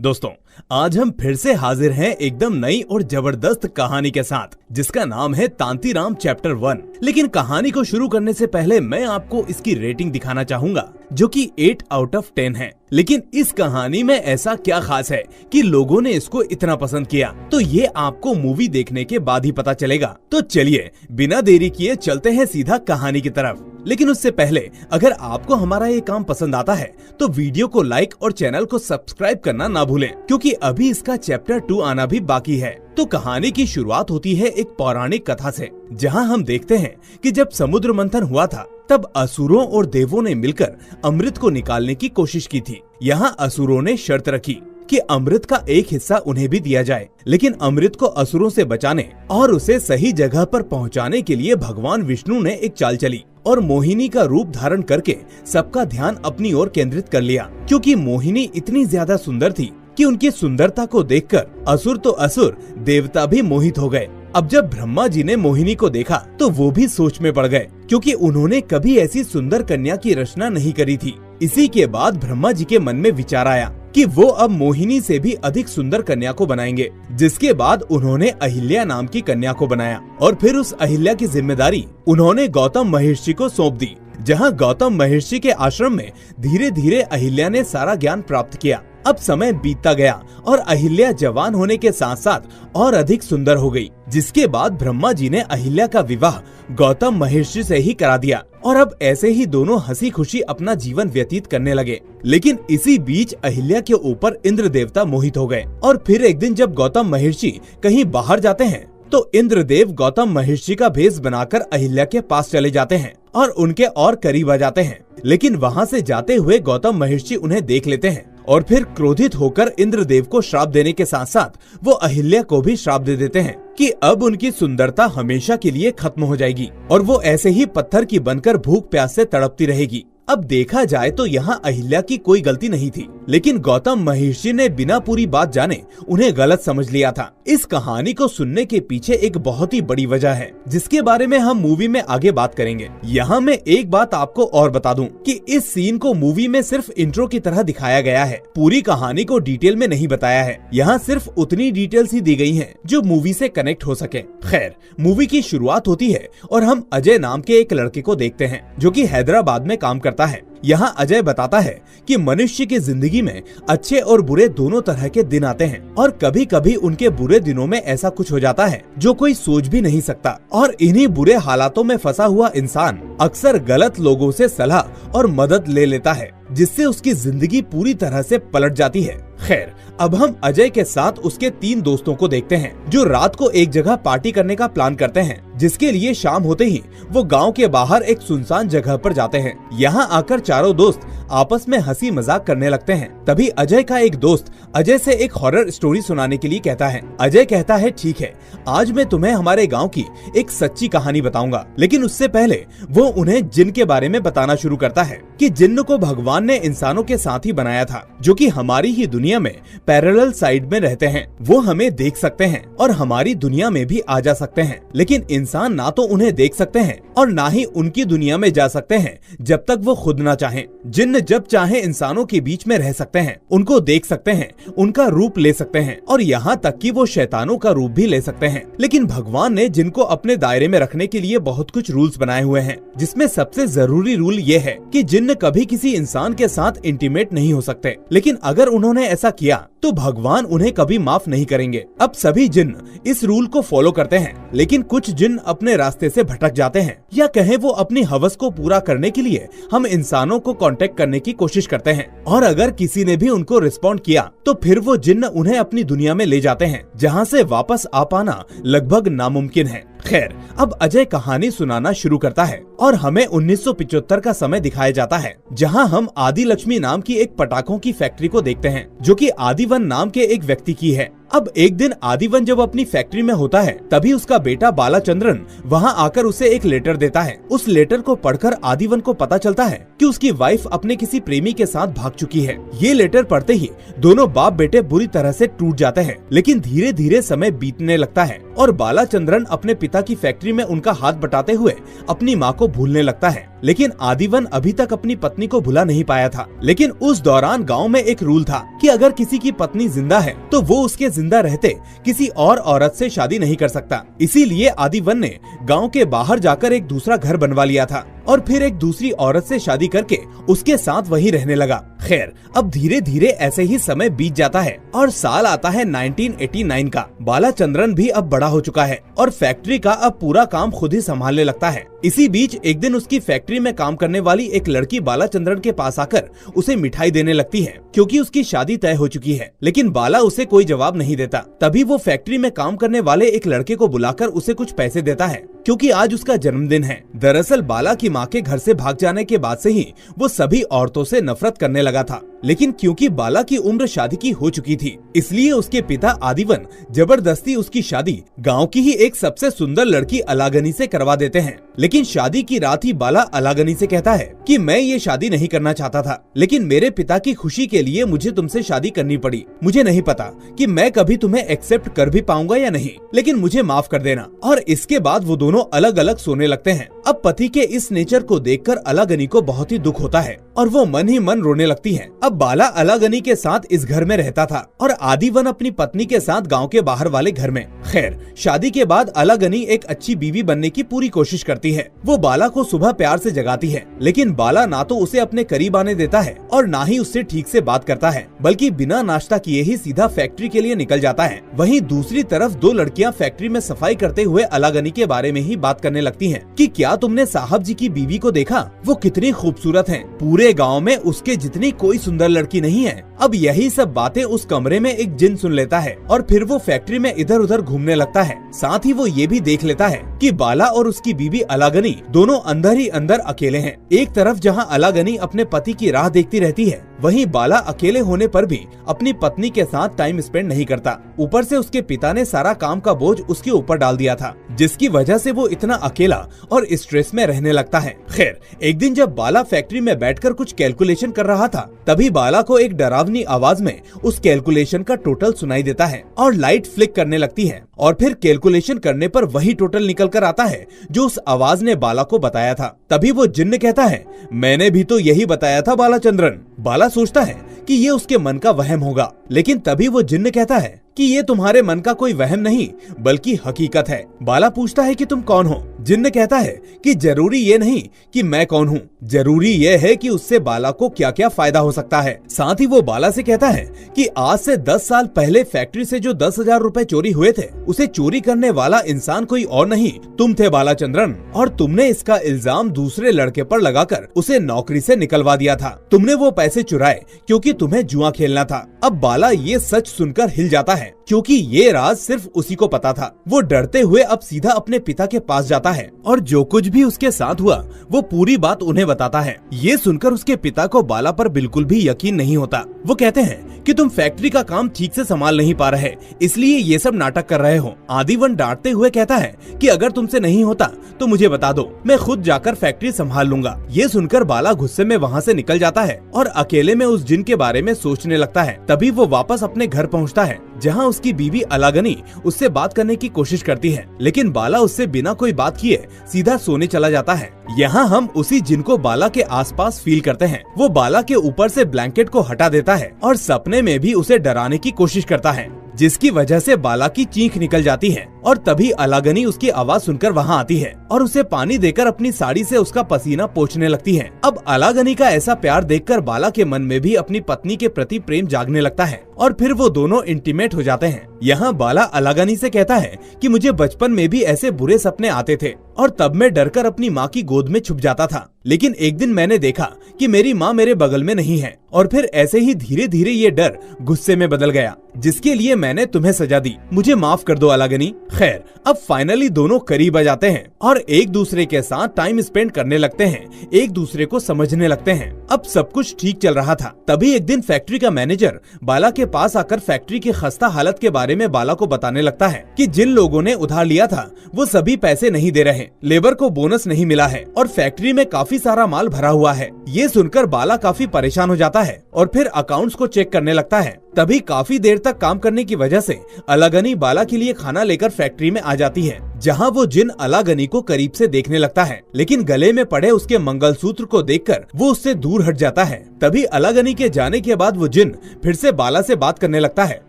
दोस्तों, आज हम फिर से हाजिर हैं एकदम नई और जबरदस्त कहानी के साथ, जिसका नाम है तांतीराम चैप्टर 1। लेकिन कहानी को शुरू करने से पहले मैं आपको इसकी रेटिंग दिखाना चाहूंगा, जो कि 8 आउट ऑफ 10 है। लेकिन इस कहानी में ऐसा क्या खास है कि लोगों ने इसको इतना पसंद किया, तो ये आपको मूवी देखने के बाद ही पता चलेगा। तो चलिए बिना देरी किए चलते हैं सीधा कहानी की तरफ। लेकिन उससे पहले अगर आपको हमारा ये काम पसंद आता है तो वीडियो को लाइक और चैनल को सब्सक्राइब करना ना भूलें, क्योंकि अभी इसका चैप्टर 2 आना भी बाकी है। तो कहानी की शुरुआत होती है एक पौराणिक कथा से, जहां हम देखते हैं कि जब समुद्र मंथन हुआ था तब असुरों और देवों ने मिलकर अमृत को निकालने की कोशिश की थी। यहाँ असुरों ने शर्त रखी कि अमृत का एक हिस्सा उन्हें भी दिया जाए, लेकिन अमृत को असुरों से बचाने और उसे सही जगह पर पहुंचाने के लिए भगवान विष्णु ने एक चाल चली और मोहिनी का रूप धारण करके सबका ध्यान अपनी ओर केंद्रित कर लिया, क्योंकि मोहिनी इतनी ज्यादा सुंदर थी कि उनकी सुंदरता को देखकर असुर तो असुर, देवता भी मोहित हो गए। अब जब ब्रह्मा जी ने मोहिनी को देखा तो वो भी सोच में पड़ गए, क्योंकि उन्होंने कभी ऐसी सुंदर कन्या की रचना नहीं करी थी। इसी के बाद ब्रह्मा जी के मन में विचार आया कि वो अब मोहिनी से भी अधिक सुंदर कन्या को बनाएंगे, जिसके बाद उन्होंने अहिल्या नाम की कन्या को बनाया और फिर उस अहिल्या की जिम्मेदारी उन्होंने गौतम महर्षि को सौंप दी। जहाँ गौतम महर्षि के आश्रम में धीरे धीरे अहिल्या ने सारा ज्ञान प्राप्त किया। अब समय बीतता गया और अहिल्या जवान होने के साथ साथ और अधिक सुंदर हो गई, जिसके बाद ब्रह्मा जी ने अहिल्या का विवाह गौतम महर्षि से ही करा दिया और अब ऐसे ही दोनों हंसी खुशी अपना जीवन व्यतीत करने लगे। लेकिन इसी बीच अहिल्या के ऊपर इंद्र देवता मोहित हो गए और फिर एक दिन जब गौतम महर्षि कहीं बाहर जाते हैं तो इंद्रदेव गौतम महर्षि का भेष बनाकर अहिल्या के पास चले जाते हैं और उनके और करीब आ जाते हैं। लेकिन वहाँ से जाते हुए गौतम महर्षि उन्हें देख लेते हैं और फिर क्रोधित होकर इंद्रदेव को श्राप देने के साथ साथ वो अहिल्या को भी श्राप दे देते हैं कि अब उनकी सुंदरता हमेशा के लिए खत्म हो जाएगी और वो ऐसे ही पत्थर की बनकर भूख प्यास से तड़पती रहेगी। अब देखा जाए तो यहाँ अहिल्या की कोई गलती नहीं थी, लेकिन गौतम महर्षि ने बिना पूरी बात जाने उन्हें गलत समझ लिया था। इस कहानी को सुनने के पीछे एक बहुत ही बड़ी वजह है, जिसके बारे में हम मूवी में आगे बात करेंगे। यहाँ मैं एक बात आपको और बता दूं कि इस सीन को मूवी में सिर्फ इंट्रो की तरह दिखाया गया है, पूरी कहानी को डिटेल में नहीं बताया है। यहाँ सिर्फ उतनी डिटेल्स ही दी गई है जो मूवी से कनेक्ट हो सके। खैर, मूवी की शुरुआत होती है और हम अजय नाम के एक लड़के को देखते हैं, जो कि हैदराबाद में काम करता है। यहाँ अजय बताता है कि मनुष्य की जिंदगी में अच्छे और बुरे दोनों तरह के दिन आते हैं और कभी कभी उनके बुरे दिनों में ऐसा कुछ हो जाता है जो कोई सोच भी नहीं सकता, और इन्हीं बुरे हालातों में फंसा हुआ इंसान अक्सर गलत लोगों से सलाह और मदद ले लेता है, जिससे उसकी जिंदगी पूरी तरह से पलट जाती है। खैर, अब हम अजय के साथ उसके 3 दोस्तों को देखते हैं, जो रात को एक जगह पार्टी करने का प्लान करते हैं, जिसके लिए शाम होते ही वो गांव के बाहर एक सुनसान जगह पर जाते हैं। यहाँ आकर चारों दोस्त आपस में हंसी मजाक करने लगते हैं। तभी अजय का एक दोस्त अजय से एक हॉरर स्टोरी सुनाने के लिए कहता है। अजय कहता है, ठीक है, आज मैं तुम्हें हमारे गाँव की एक सच्ची कहानी बताऊंगा। लेकिन उससे पहले वो उन्हें जिन्न के बारे में बताना शुरू करता है कि जिन्न को भगवान ने इंसानों के साथ ही बनाया था, जो कि हमारी ही दुनिया में पैरेलल साइड में रहते हैं। वो हमें देख सकते हैं और हमारी दुनिया में भी आ जा सकते हैं, लेकिन इंसान ना तो उन्हें देख सकते हैं और ना ही उनकी दुनिया में जा सकते हैं जब तक वो खुद ना चाहें। जिन्न जब चाहे इंसानों के बीच में रह सकते हैं, उनको देख सकते हैं, उनका रूप ले सकते हैं और यहाँ तक कि वो शैतानों का रूप भी ले सकते हैं। लेकिन भगवान ने जिनको अपने दायरे में रखने के लिए बहुत कुछ रूल्स बनाए हुए हैं, जिसमें सबसे जरूरी रूल ये है कि जिन्न कभी किसी इंसान के साथ इंटीमेट नहीं हो सकते। लेकिन अगर उन्होंने ऐसा किया तो भगवान उन्हें कभी माफ नहीं करेंगे। अब सभी जिन्न इस रूल को फॉलो करते हैं, लेकिन कुछ जिन्न अपने रास्ते से भटक जाते हैं, या कहें वो अपनी हवस को पूरा करने के लिए हम इंसानों को कांटेक्ट करने की कोशिश करते हैं, और अगर किसी ने भी उनको रिस्पॉन्ड किया तो फिर वो जिन्न उन्हें अपनी दुनिया में ले जाते हैं, जहाँ से वापस आ पाना लगभग नामुमकिन है। खैर, अब अजय कहानी सुनाना शुरू करता है और हमें 1975 का समय दिखाया जाता है, जहां हम आदि लक्ष्मी नाम की एक पटाखों की फैक्ट्री को देखते हैं, जो कि आदिवन नाम के एक व्यक्ति की है। अब एक दिन आदिवन जब अपनी फैक्ट्री में होता है तभी उसका बेटा बालाचंद्रन वहाँ आकर उसे एक लेटर देता है। उस लेटर को पढ़कर आदिवन को पता चलता है कि उसकी वाइफ अपने किसी प्रेमी के साथ भाग चुकी है। ये लेटर पढ़ते ही दोनों बाप बेटे बुरी तरह से टूट जाते हैं। लेकिन धीरे धीरे समय बीतने लगता है और बालाचंद्रन अपने पिता की फैक्ट्री में उनका हाथ बटाते हुए अपनी माँ को भूलने लगता है। लेकिन आदिवन अभी तक अपनी पत्नी को भुला नहीं पाया था। लेकिन उस दौरान गांव में एक रूल था कि अगर किसी की पत्नी जिंदा है तो वो उसके जिंदा रहते किसी और औरत से शादी नहीं कर सकता। इसीलिए आदिवन ने गांव के बाहर जाकर एक दूसरा घर बनवा लिया था और फिर एक दूसरी औरत से शादी करके उसके साथ वहीं रहने लगा। खैर, अब धीरे धीरे ऐसे ही समय बीत जाता है और साल आता है 1989 का। बालाचंद्रन भी अब बड़ा हो चुका है और फैक्ट्री का अब पूरा काम खुद ही संभालने लगता है। इसी बीच एक दिन उसकी फैक्ट्री में काम करने वाली एक लड़की बालाचंद्रन के पास आकर उसे मिठाई देने लगती है क्योंकि उसकी शादी तय हो चुकी है। लेकिन बाला उसे कोई जवाब नहीं देता। तभी वो फैक्ट्री में काम करने वाले एक लड़के को बुलाकर उसे कुछ पैसे देता है क्योंकि आज उसका जन्मदिन है। दरअसल बाला की माँ के घर से भाग जाने के बाद से ही वो सभी औरतों से नफरत करने लगा था। लेकिन क्योंकि बाला की उम्र शादी की हो चुकी थी इसलिए उसके पिता आदिवन जबरदस्ती उसकी शादी गांव की ही एक सबसे सुंदर लड़की अलागनी से करवा देते हैं। लेकिन शादी की रात ही बाला अलागनी से कहता है कि मैं ये शादी नहीं करना चाहता था, लेकिन मेरे पिता की खुशी के लिए मुझे तुमसे शादी करनी पड़ी। मुझे नहीं पता कि मैं कभी तुम्हें एक्सेप्ट कर भी पाऊंगा या नहीं, लेकिन मुझे माफ कर देना। और इसके बाद वो दोनों अलग अलग सोने लगते हैं। अब पति के इस नेचर को देखकर अलागनी को बहुत ही दुख होता है और वो मन ही मन रोने लगती है। अब बाला अलागनी के साथ इस घर में रहता था और आदिवन अपनी पत्नी के साथ गांव के बाहर वाले घर में। खैर, शादी के बाद अलागनी एक अच्छी बीवी बनने की पूरी कोशिश करती है। वो बाला को सुबह प्यार से जगाती है, लेकिन बाला ना तो उसे अपने करीब आने देता है और ना ही उससे ठीक से बात करता है, बल्कि बिना नाश्ता किए ही सीधा फैक्ट्री के लिए निकल जाता है। वहीं दूसरी तरफ दो लड़कियां फैक्ट्री में सफाई करते हुए अलागनी के बारे में ही बात करने लगती हैं कि क्या तुमने साहब जी की बीवी को देखा, वो कितनी खूबसूरत है, पूरे गाँव में उसके जितनी कोई सुंदर लड़की नहीं है। अब यही सब बातें उस कमरे में एक जिन सुन लेता है और फिर वो फैक्ट्री में इधर उधर घूमने लगता है। साथ ही वो ये भी देख लेता है कि बाला और उसकी बीवी अलागनी दोनों अंदर ही अंदर अकेले हैं। एक तरफ जहां अलागनी अपने पति की राह देखती रहती है, वहीं बाला अकेले होने पर भी अपनी पत्नी के साथ टाइम स्पेंड नहीं करता। ऊपर से उसके पिता ने सारा काम का बोझ उसके ऊपर डाल दिया था, जिसकी वजह से वो इतना अकेला और स्ट्रेस में रहने लगता है। खैर, एक दिन जब बाला फैक्ट्री में बैठकर कुछ कैलकुलेशन कर रहा था, तभी बाला को एक डरावनी आवाज में उस कैलकुलेशन का टोटल सुनाई देता है और लाइट फ्लिक करने लगती है और फिर कैलकुलेशन करने पर वही टोटल निकल कर आता है जो उस आवाज ने बाला को बताया था। तभी वो जिन्न कहता है, मैंने भी तो यही बताया था बालाचंद्रन। बाला सोचता है कि ये उसके मन का वहम होगा, लेकिन तभी वो जिन्न कहता है कि ये तुम्हारे मन का कोई वहम नहीं बल्कि हकीकत है। बाला पूछता है कि तुम कौन हो? जिन्न कहता है कि जरूरी ये नहीं कि मैं कौन हूँ, जरूरी ये है कि उससे बाला को क्या क्या फायदा हो सकता है। साथ ही वो बाला से कहता है कि आज से 10 साल पहले फैक्ट्री से जो 10,000 रुपए चोरी हुए थे, उसे चोरी करने वाला इंसान कोई और नहीं तुम थे बालाचंद्रन, और तुमने इसका इल्जाम दूसरे लड़के पर लगाकर उसे नौकरी से निकलवा दिया था। तुमने वो पैसे चुराए क्योंकि तुम्हें जुआ खेलना था। अब बाला ये सच सुनकर हिल जाता है क्योंकि ये राज सिर्फ उसी को पता था। वो डरते हुए अब सीधा अपने पिता के पास जाता है और जो कुछ भी उसके साथ हुआ वो पूरी बात उन्हें बताता है। ये सुनकर उसके पिता को बाला पर बिल्कुल भी यकीन नहीं होता। वो कहते हैं कि तुम फैक्ट्री का काम ठीक से संभाल नहीं पा रहे, इसलिए ये सब नाटक कर रहे हो। आदिवन डांटते हुए कहता है कि अगर तुमसे नहीं होता तो मुझे बता दो, मैं खुद जाकर फैक्ट्री संभाल लूंगा। ये सुनकर बाला गुस्से में वहाँ से निकल जाता है और अकेले में उस जिन के बारे में सोचने लगता है। तभी वो वापस अपने घर पहुँचता है जहाँ उसकी बीवी अलागनी उससे बात करने की कोशिश करती है, लेकिन बाला उससे बिना कोई बात किए सीधा सोने चला जाता है। यहाँ हम उसी जिन को बाला के आसपास फील करते हैं। वो बाला के ऊपर से ब्लैंकेट को हटा देता है और सपने में भी उसे डराने की कोशिश करता है, जिसकी वजह से बाला की चीख निकल जाती है और तभी अलागनी उसकी आवाज सुनकर वहाँ आती है और उसे पानी देकर अपनी साड़ी से उसका पसीना पोंछने लगती है। अब अलागनी का ऐसा प्यार देखकर बाला के मन में भी अपनी पत्नी के प्रति प्रेम जागने लगता है और फिर वो दोनों इंटीमेट हो जाते हैं। यहाँ बाला अलागनी से कहता है कि मुझे बचपन में भी ऐसे बुरे सपने आते थे और तब मैं डरकर अपनी माँ की गोद में छुप जाता था, लेकिन एक दिन मैंने देखा कि मेरी माँ मेरे बगल में नहीं है और फिर ऐसे ही धीरे धीरे ये डर गुस्से में बदल गया, जिसके लिए मैंने तुम्हें सजा दी। मुझे माफ कर दो अलागनी। खैर, अब फाइनली दोनों करीब आ जाते हैं और एक दूसरे के साथ टाइम स्पेंड करने लगते हैं, एक दूसरे को समझने लगते हैं। अब सब कुछ ठीक चल रहा था। तभी एक दिन फैक्ट्री का मैनेजर बाला के पास आकर फैक्ट्री की खस्ता हालत के बारे में बाला को बताने लगता है कि जिन लोगों ने उधार लिया था वो सभी पैसे नहीं दे रहे, लेबर को बोनस नहीं मिला है और फैक्ट्री में काफी सारा माल भरा हुआ है। ये सुनकर बाला काफी परेशान हो जाता है और फिर अकाउंट्स को चेक करने लगता है। तभी काफी देर तक काम करने की वजह से अलागनी बाला के लिए खाना लेकर फैक्ट्री में आ जाती है, जहां वो जिन अलागनी को करीब से देखने लगता है, लेकिन गले में पड़े उसके मंगलसूत्र को देखकर वो उससे दूर हट जाता है। तभी अलागनी के जाने के बाद वो जिन फिर से बाला से बात करने लगता है,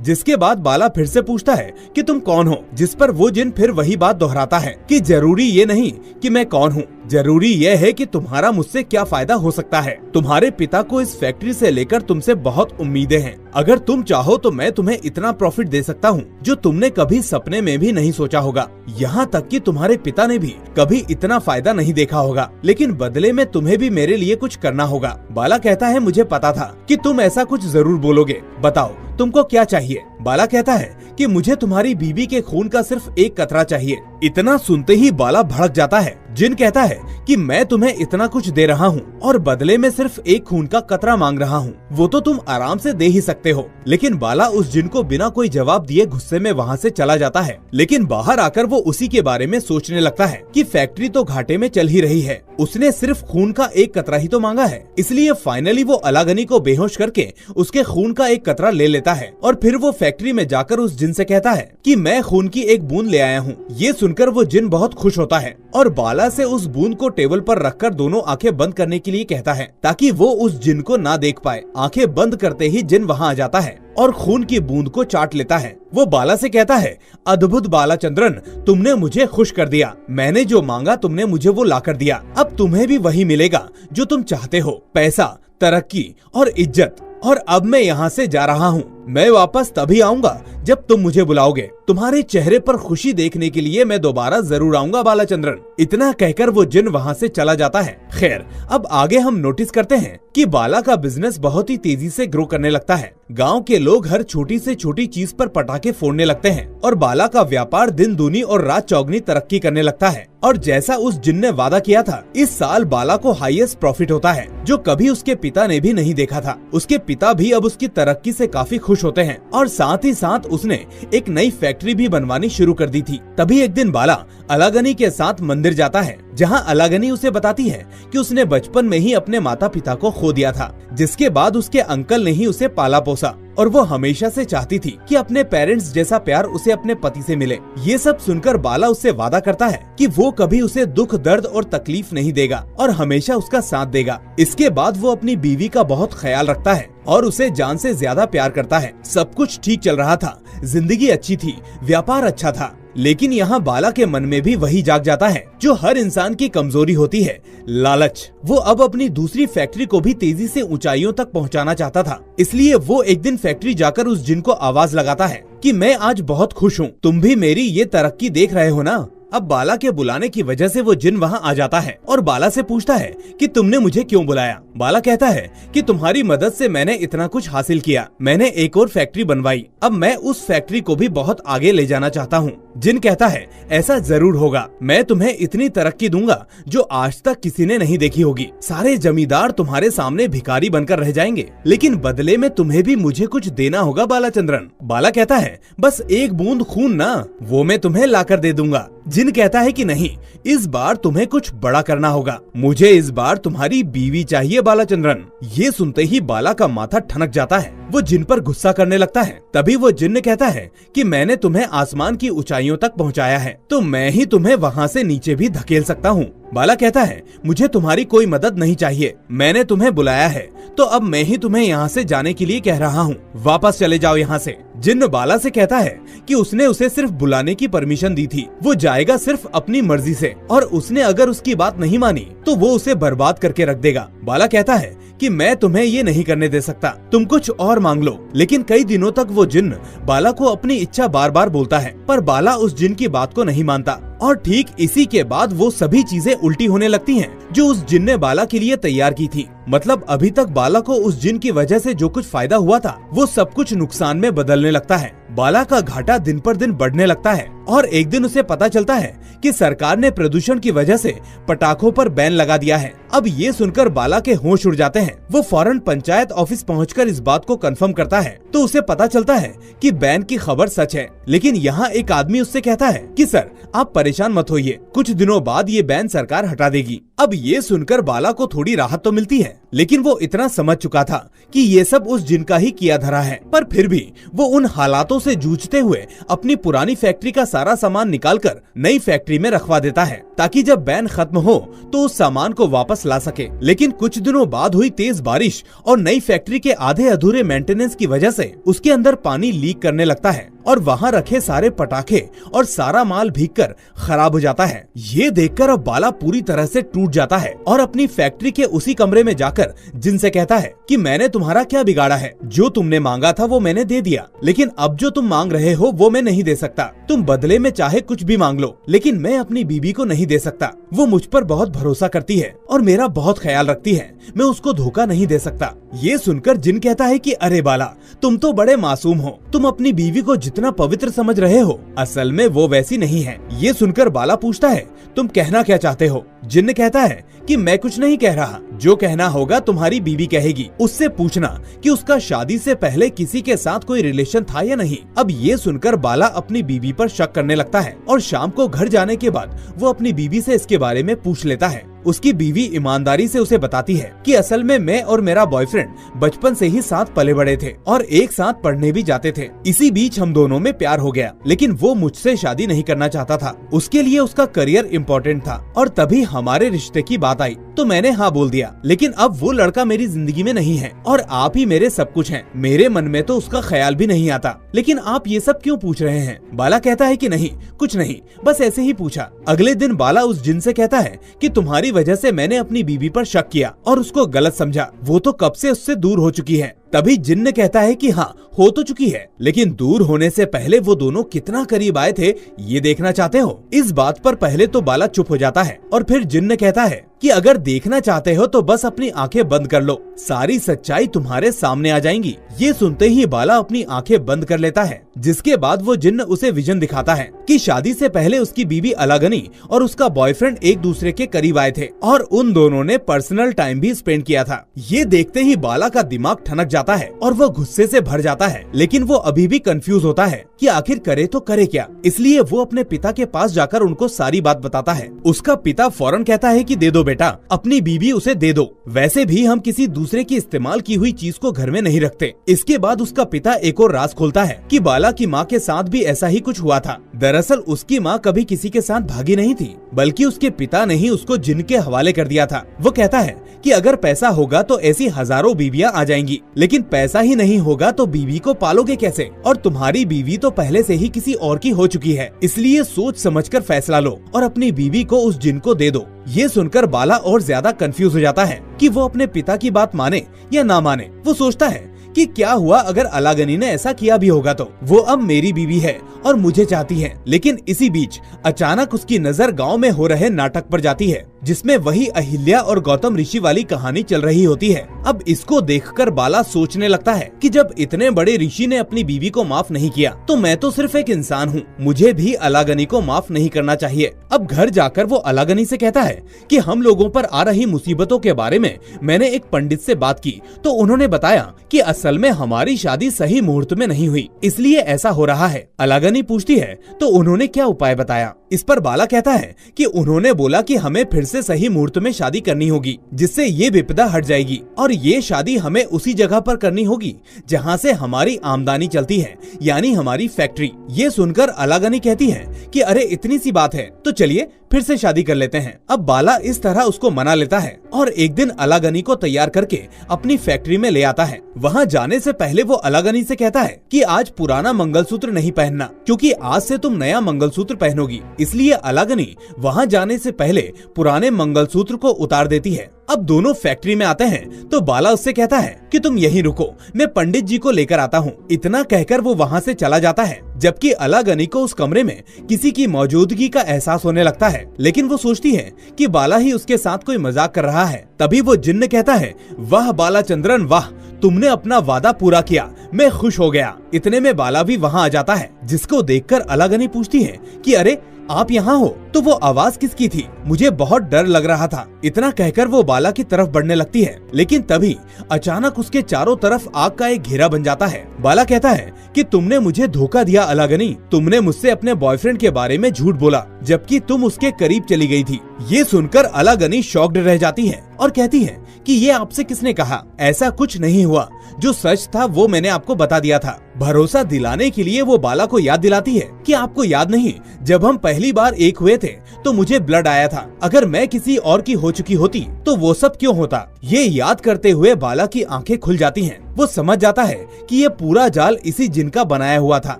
जिसके बाद बाला फिर से पूछता है कि तुम कौन हो, जिस पर वो जिन फिर वही बात दोहराता है कि जरूरी ये नहीं कि मैं कौन हूँ, जरूरी यह है कि तुम्हारा मुझसे क्या फायदा हो सकता है। तुम्हारे पिता को इस फैक्ट्री से लेकर तुमसे बहुत उम्मीदें हैं। अगर तुम चाहो तो मैं तुम्हें इतना प्रॉफिट दे सकता हूँ जो तुमने कभी सपने में भी नहीं सोचा होगा। यहाँ तक कि तुम्हारे पिता ने भी कभी इतना फायदा नहीं देखा होगा, लेकिन बदले में तुम्हें भी मेरे लिए कुछ करना होगा। बाला कहता है, मुझे पता था कि तुम ऐसा कुछ जरूर बोलोगे, बताओ तुमको क्या चाहिए। बाला कहता है कि मुझे तुम्हारी बीवी के खून का सिर्फ एक कतरा चाहिए। इतना सुनते ही बाला भड़क जाता है। जिन कहता है कि मैं तुम्हें इतना कुछ दे रहा हूँ और बदले में सिर्फ एक खून का कतरा मांग रहा हूँ, वो तो तुम आराम से दे ही सकते हो। लेकिन बाला उस जिन को बिना कोई जवाब दिए गुस्से में वहाँ से चला जाता है। लेकिन बाहर आकर वो उसी के बारे में सोचने लगता है कि फैक्ट्री तो घाटे में चल ही रही है, उसने सिर्फ खून का एक कतरा ही तो मांगा है। इसलिए फाइनली वो अलागनी को बेहोश करके उसके खून का एक कतरा ले लेता है और फिर वो फैक्ट्री में जाकर उस जिन से कहता है कि मैं खून की एक बूंद ले आया हूँ। ये सुनकर वो जिन बहुत खुश होता है और बाला से उस बूंद को टेबल पर रखकर दोनों आंखें बंद करने के लिए कहता है ताकि वो उस जिन को ना देख पाए। आंखें बंद करते ही जिन वहाँ आ जाता है और खून की बूंद को चाट लेता है। वो बाला से कहता है, अद्भुत बालाचंद्रन, तुमने मुझे खुश कर दिया। मैंने जो मांगा तुमने मुझे वो ला कर दिया। अब तुम्हें भी वही मिलेगा जो तुम चाहते हो, पैसा, तरक्की और इज्जत। और अब मैं यहाँ से जा रहा हूँ। मैं वापस तभी आऊंगा जब तुम मुझे बुलाओगे। तुम्हारे चेहरे पर खुशी देखने के लिए मैं दोबारा जरूर आऊंगा बालाचंद्रन। इतना कहकर वो जिन वहाँ से चला जाता है। खैर, अब आगे हम नोटिस करते हैं कि बाला का बिजनेस बहुत ही तेजी से ग्रो करने लगता है। गांव के लोग हर छोटी से छोटी चीज पर पटाखे फोड़ने लगते हैं और बाला का व्यापार दिन दूनी और रात चौगनी तरक्की करने लगता है। और जैसा उस जिन ने वादा किया था, इस साल बाला को हाईएस्ट प्रॉफिट होता है, जो कभी उसके पिता ने भी नहीं देखा था। उसके पिता भी अब उसकी तरक्की से काफी खुश होते हैं और साथ ही साथ उसने एक नई फैक्ट्री भी बनवानी शुरू कर दी थी। तभी एक दिन बाला अलागनी के साथ मंदिर जाता है, जहां अलागनी उसे बताती है कि उसने बचपन में ही अपने माता पिता को खो दिया था, जिसके बाद उसके अंकल ने ही उसे पाला पोसा और वो हमेशा से चाहती थी कि अपने पेरेंट्स जैसा प्यार उसे अपने पति से मिले। ये सब सुनकर बाला उससे वादा करता है कि वो कभी उसे दुख, दर्द और तकलीफ नहीं देगा और हमेशा उसका साथ देगा। इसके बाद वो अपनी बीवी का बहुत ख्याल रखता है और उसे जान से ज्यादा प्यार करता है। सब कुछ ठीक चल रहा था, जिंदगी अच्छी थी, व्यापार अच्छा था। लेकिन यहाँ बाला के मन में भी वही जाग जाता है जो हर इंसान की कमजोरी होती है, लालच। वो अब अपनी दूसरी फैक्ट्री को भी तेजी से ऊंचाइयों तक पहुँचाना चाहता था। इसलिए वो एक दिन फैक्ट्री जाकर उस जिन को आवाज लगाता है कि मैं आज बहुत खुश हूँ, तुम भी मेरी ये तरक्की देख रहे हो ना। अब बाला के बुलाने की वजह से वो जिन वहाँ आ जाता है और बाला से पूछता है कि तुमने मुझे क्यों बुलाया। बाला कहता है कि तुम्हारी मदद से मैंने इतना कुछ हासिल किया, मैंने एक और फैक्ट्री बनवाई, अब मैं उस फैक्ट्री को भी बहुत आगे ले जाना चाहता हूँ। जिन कहता है, ऐसा जरूर होगा, मैं तुम्हें इतनी तरक्की दूंगा जो आज तक किसी ने नहीं देखी होगी। सारे जमींदार तुम्हारे सामने भिखारी बनकर रह जाएंगे, लेकिन बदले में तुम्हें भी मुझे कुछ देना होगा बालाचंद्रन। बाला कहता है, बस एक बूंद खून ना, वो मैं तुम्हें लाकर दे दूंगा। जिन कहता है कि नहीं, इस बार तुम्हें कुछ बड़ा करना होगा, मुझे इस बार तुम्हारी बीवी चाहिए बालाचंद्रन। ये सुनते ही बाला का माथा ठनक जाता है, वो जिन पर गुस्सा करने लगता है। तभी वो जिन कहता है कि मैंने तुम्हें आसमान की ऊंचाइयों तक पहुंचाया है, तो मैं ही तुम्हें वहां से नीचे भी धकेल सकता हूँ। बाला कहता है, मुझे तुम्हारी कोई मदद नहीं चाहिए, मैंने तुम्हें बुलाया है तो अब मैं ही तुम्हें यहाँ से जाने के लिए कह रहा हूँ, वापस चले जाओ यहाँ से। जिन बाला से कहता है कि उसने उसे सिर्फ बुलाने की परमिशन दी थी, वो जाएगा सिर्फ अपनी मर्जी से और उसने अगर उसकी बात नहीं मानी तो वो उसे बर्बाद करके रख देगा। बाला कहता है कि मैं तुम्हें ये नहीं करने दे सकता, तुम कुछ और मांग लो। लेकिन कई दिनों तक वो जिन बाला को अपनी इच्छा बार बार बोलता है, पर बाला उस जिन की बात को नहीं मानता और ठीक इसी के बाद वो सभी चीजें उल्टी होने लगती हैं जो उस जिन ने बाला के लिए तैयार की थी। मतलब अभी तक बाला को उस जिन की वजह से जो कुछ फायदा हुआ था वो सब कुछ नुकसान में बदलने लगता है। बाला का घाटा दिन पर दिन बढ़ने लगता है और एक दिन उसे पता चलता है कि सरकार ने प्रदूषण की वजह से पटाखों पर बैन लगा दिया है। अब ये सुनकर बाला के होश उड़ जाते हैं। वो फौरन पंचायत ऑफिस पहुंचकर इस बात को कंफर्म करता है तो उसे पता चलता है कि बैन की खबर सच है। लेकिन यहाँ एक आदमी उससे कहता है कि सर आप परेशान मत होइए, कुछ दिनों बाद ये बैन सरकार हटा देगी। अब ये सुनकर बाला को थोड़ी राहत तो मिलती है, लेकिन वो इतना समझ चुका था कि ये सब उस जिन का ही किया धरा है। पर फिर भी वो उन हालातों से जूझते हुए अपनी पुरानी फैक्ट्री का सारा सामान निकालकर नई फैक्ट्री में रखवा देता है ताकि जब बैन खत्म हो तो उस सामान को वापस ला सके। लेकिन कुछ दिनों बाद हुई तेज बारिश और नई फैक्ट्री के आधे अधूरे मेंटेनेंस की वजह से उसके अंदर पानी लीक करने लगता है और वहाँ रखे सारे पटाखे और सारा माल भीगकर खराब हो जाता है। ये देखकर अब बाला पूरी तरह से टूट जाता है और अपनी फैक्ट्री के उसी कमरे में जाकर जिन से कहता है कि मैंने तुम्हारा क्या बिगाड़ा है, जो तुमने मांगा था वो मैंने दे दिया, लेकिन अब जो तुम मांग रहे हो वो मैं नहीं दे सकता। तुम बदले में चाहे कुछ भी मांग लो, लेकिन मैं अपनी बीबी को नहीं दे सकता। वो मुझ पर बहुत भरोसा करती है और मेरा बहुत ख्याल रखती है, मैं उसको धोखा नहीं दे सकता। ये सुनकर जिन कहता है कि अरे बाला, तुम तो बड़े मासूम हो, तुम अपनी बीवी को जितना पवित्र समझ रहे हो असल में वो वैसी नहीं है। ये सुनकर बाला पूछता है तुम कहना क्या चाहते हो? जिन्न कहता है कि मैं कुछ नहीं कह रहा, जो कहना होगा तुम्हारी बीवी कहेगी। उससे पूछना कि उसका शादी से पहले किसी के साथ कोई रिलेशन था या नहीं। अब ये सुनकर बाला अपनी बीवी पर शक करने लगता है और शाम को घर जाने के बाद वो अपनी बीवी से इसके बारे में पूछ लेता है। उसकी बीवी ईमानदारी से उसे बताती है कि असल में मैं और मेरा बॉयफ्रेंड बचपन से ही साथ पले बड़े थे और एक साथ पढ़ने भी जाते थे। इसी बीच हम दोनों में प्यार हो गया, लेकिन वो मुझसे शादी नहीं करना चाहता था। उसके लिए उसका करियर इम्पोर्टेंट था और तभी हमारे रिश्ते की बात आई तो मैंने हाँ बोल दिया। लेकिन अब वो लड़का मेरी जिंदगी में नहीं है और आप ही मेरे सब कुछ हैं। मेरे मन में तो उसका ख्याल भी नहीं आता। लेकिन आप ये सब क्यों पूछ रहे हैं? बाला कहता है कि नहीं, कुछ नहीं, बस ऐसे ही पूछा। अगले दिन बाला उस जिन से कहता है कि तुम्हारी वजह से मैंने अपनी बीवी पर शक किया और उसको गलत समझा। वो तो कब से उससे दूर हो चुकी है। तभी जिन्न कहता है कि हाँ, हो तो चुकी है, लेकिन दूर होने से पहले वो दोनों कितना करीब आए थे ये देखना चाहते हो? इस बात पर पहले तो बाला चुप हो जाता है और फिर जिन्न कहता है कि अगर देखना चाहते हो तो बस अपनी आंखें बंद कर लो, सारी सच्चाई तुम्हारे सामने आ जाएंगी। ये सुनते ही बाला अपनी आंखें बंद कर लेता है, जिसके बाद वो जिन्न उसे विजन दिखाता है कि शादी से पहले उसकी बीवी अलागनी और उसका बॉयफ्रेंड एक दूसरे के करीब आए थे और उन दोनों ने पर्सनल टाइम भी स्पेंड किया था। ये देखते ही बाला का दिमाग ठनक जाता है और वो गुस्से से भर जाता है, लेकिन वो अभी भी कंफ्यूज होता है कि आखिर करे तो करे क्या। इसलिए वो अपने पिता के पास जाकर उनको सारी बात बताता है। उसका पिता फौरन कहता है कि दे दो बेटा, अपनी बीवी उसे दे दो, वैसे भी हम किसी दूसरे की इस्तेमाल की हुई चीज को घर में नहीं रखते। इसके बाद उसका पिता एक और राज खोलता है कि बाला की माँ के साथ भी ऐसा ही कुछ हुआ था। दरअसल उसकी माँ कभी किसी के साथ भागी नहीं थी, बल्कि उसके पिता ने ही उसको जिन के हवाले कर दिया था। वो कहता है कि अगर पैसा होगा तो ऐसी हजारों बीवियां आ जाएंगी, लेकिन पैसा ही नहीं होगा तो बीवी को पालोगे कैसे? और तुम्हारी बीवी तो पहले से ही किसी और की हो चुकी है, इसलिए सोच समझकर फैसला लो और अपनी बीवी को उस जिन को दे दो। ये सुनकर बाला और ज्यादा कंफ्यूज हो जाता है कि वो अपने पिता की बात माने या ना माने। वो सोचता है कि क्या हुआ अगर अलागनी ने ऐसा किया भी होगा तो वो अब मेरी बीवी है और मुझे चाहती है। लेकिन इसी बीच अचानक उसकी नजर गांव में हो रहे नाटक पर जाती है, जिसमें वही अहिल्या और गौतम ऋषि वाली कहानी चल रही होती है। अब इसको देखकर बाला सोचने लगता है कि जब इतने बड़े ऋषि ने अपनी बीवी को माफ नहीं किया तो मैं तो सिर्फ एक इंसान हूँ, मुझे भी अलागनी को माफ नहीं करना चाहिए। अब घर जाकर वो अलागनी से कहता है कि हम लोगों पर आ रही मुसीबतों के बारे में मैंने एक पंडित से बात की तो उन्होंने बताया कि असल में हमारी शादी सही मुहूर्त में नहीं हुई, इसलिए ऐसा हो रहा है। अलागनी पूछती है तो उन्होंने क्या उपाय बताया? इस पर बाला कहता है कि उन्होंने बोला कि हमें फिर से सही मुहूर्त में शादी करनी होगी, जिससे ये विपदा हट जाएगी और ये शादी हमें उसी जगह पर करनी होगी जहाँ से हमारी आमदनी चलती है, यानी हमारी फैक्ट्री। ये सुनकर अलागनी कहती है कि अरे इतनी सी बात है तो चलिए फिर से शादी कर लेते हैं। अब बाला इस तरह उसको मना लेता है और एक दिन अलागनी को तैयार करके अपनी फैक्ट्री में ले आता है। वहाँ जाने से पहले वो अलागनी से कहता है कि आज पुराना मंगलसूत्र नहीं पहनना, क्योंकि आज से तुम नया मंगलसूत्र पहनोगी। इसलिए अलागनी वहाँ जाने से पहले पुराने मंगलसूत्र को उतार देती है अब दोनों फैक्ट्री में आते हैं तो बाला उससे कहता है कि तुम यहीं रुको, मैं पंडित जी को लेकर आता हूँ। इतना कहकर वो वहाँ से चला जाता है, जबकि अलागनी को उस कमरे में किसी की मौजूदगी का एहसास होने लगता है, लेकिन वो सोचती है कि बाला ही उसके साथ कोई मजाक कर रहा है। तभी वो जिन्न कहता है, वाह बालाचंद्रन वाह, तुमने अपना वादा पूरा किया, मैं खुश हो गया। इतने में बाला भी वहाँ आ जाता है, जिसको देखकर अलागनी पूछती है कि अरे आप यहाँ हो, तो वो आवाज किसकी थी? मुझे बहुत डर लग रहा था। इतना कहकर वो बाला की तरफ बढ़ने लगती है, लेकिन तभी अचानक उसके चारों तरफ आग का एक घेरा बन जाता है। बाला कहता है कि तुमने मुझे धोखा दिया अलागनी, तुमने मुझसे अपने बॉयफ्रेंड के बारे में झूठ बोला, जबकि तुम उसके करीब चली गई थी। ये सुनकर अलागनी शॉक्ड रह जाती है और कहती है कि ये आपसे किसने कहा? ऐसा कुछ नहीं हुआ, जो सच था वो मैंने आपको बता दिया था। भरोसा दिलाने के लिए वो बाला को याद दिलाती है कि आपको याद नहीं, जब हम पहली बार एक हुए थे तो मुझे ब्लड आया था, अगर मैं किसी और की हो चुकी होती तो वो सब क्यों होता? ये याद करते हुए बाला की आंखें खुल जाती हैं। वो समझ जाता है कि ये पूरा जाल इसी जिन का बनाया हुआ था।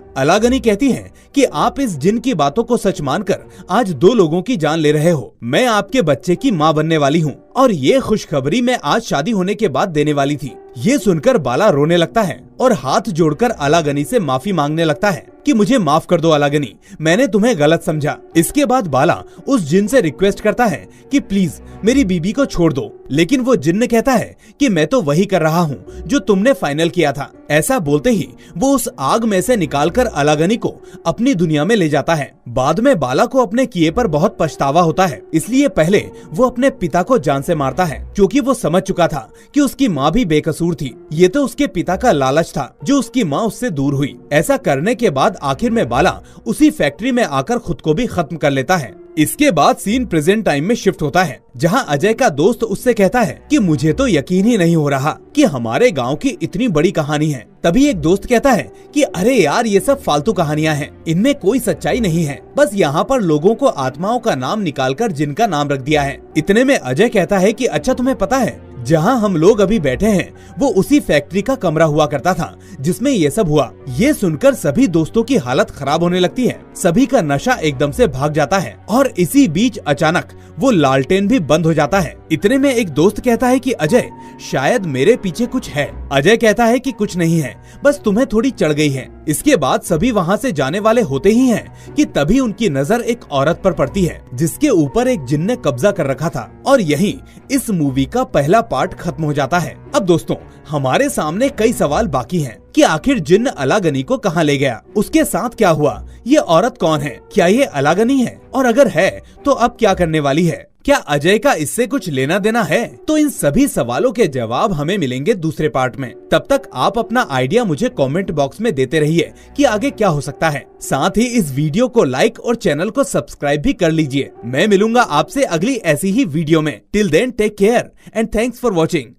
अलागनी कहती है कि आप इस जिन की बातों को सच मानकर आज 2 लोगों की जान ले रहे हो। मैं आपके बच्चे की माँ बनने वाली हूँ और ये खुशखबरी मैं आज शादी होने के बाद देने वाली थी। ये सुनकर बाला रोने लगता है और हाथ जोड़कर अलागनी से माफी मांगने लगता है कि मुझे माफ कर दो अलागनी, मैंने तुम्हें गलत समझा। इसके बाद बाला उस जिन से रिक्वेस्ट करता है कि प्लीज मेरी बीबी को छोड़ दो, लेकिन वो जिन्न कहता है कि मैं तो वही कर रहा हूँ जो तुमने फाइनल किया था। ऐसा बोलते ही वो उस आग में से निकालकर अलागनी को अपनी दुनिया में ले जाता है। बाद में बाला को अपने किए पर बहुत पछतावा होता है, इसलिए पहले वो अपने पिता को जान से मारता है, क्योंकि वो समझ चुका था कि उसकी माँ भी बेकसूर थी। ये तो उसके पिता का लालच था जो उसकी माँ उससे दूर हुई। ऐसा करने के बाद आखिर में बाला उसी फैक्ट्री में आकर खुद को भी खत्म कर लेता है। इसके बाद सीन प्रेजेंट टाइम में शिफ्ट होता है, जहां अजय का दोस्त उससे कहता है कि मुझे तो यकीन ही नहीं हो रहा कि हमारे गांव की इतनी बड़ी कहानी है। तभी एक दोस्त कहता है कि अरे यार ये सब फालतू कहानियां हैं, इनमें कोई सच्चाई नहीं है, बस यहाँ पर लोगों को आत्माओं का नाम निकालकर जिनका नाम रख दिया है। इतने में अजय कहता है कि अच्छा तुम्हें पता है जहाँ हम लोग अभी बैठे हैं वो उसी फैक्ट्री का कमरा हुआ करता था जिसमें ये सब हुआ। ये सुनकर सभी दोस्तों की हालत खराब होने लगती है, सभी का नशा एकदम से भाग जाता है और इसी बीच अचानक वो लालटेन भी बंद हो जाता है। इतने में एक दोस्त कहता है कि अजय शायद मेरे पीछे कुछ है। अजय कहता है कि कुछ नहीं है, बस तुम्हें थोड़ी चढ़ गई है। इसके बाद सभी वहाँ से जाने वाले होते ही हैं कि तभी उनकी नजर एक औरत पर पड़ती है जिसके ऊपर एक जिन ने कब्जा कर रखा था और यही इस मूवी का पहला पार्ट खत्म हो जाता है। अब दोस्तों हमारे सामने कई सवाल बाकी हैं कि आखिर जिन्न अलागनी को कहाँ ले गया, उसके साथ क्या हुआ, ये औरत कौन है, क्या ये अलागनी है, और अगर है तो अब क्या करने वाली है, क्या अजय का इससे कुछ लेना देना है? तो इन सभी सवालों के जवाब हमें मिलेंगे दूसरे पार्ट में। तब तक आप अपना आइडिया मुझे कमेंट बॉक्स में देते रहिए कि आगे क्या हो सकता है। साथ ही इस वीडियो को लाइक और चैनल को सब्सक्राइब भी कर लीजिए। मैं मिलूंगा आपसे अगली ऐसी ही वीडियो में। Till then take care and thanks for watching.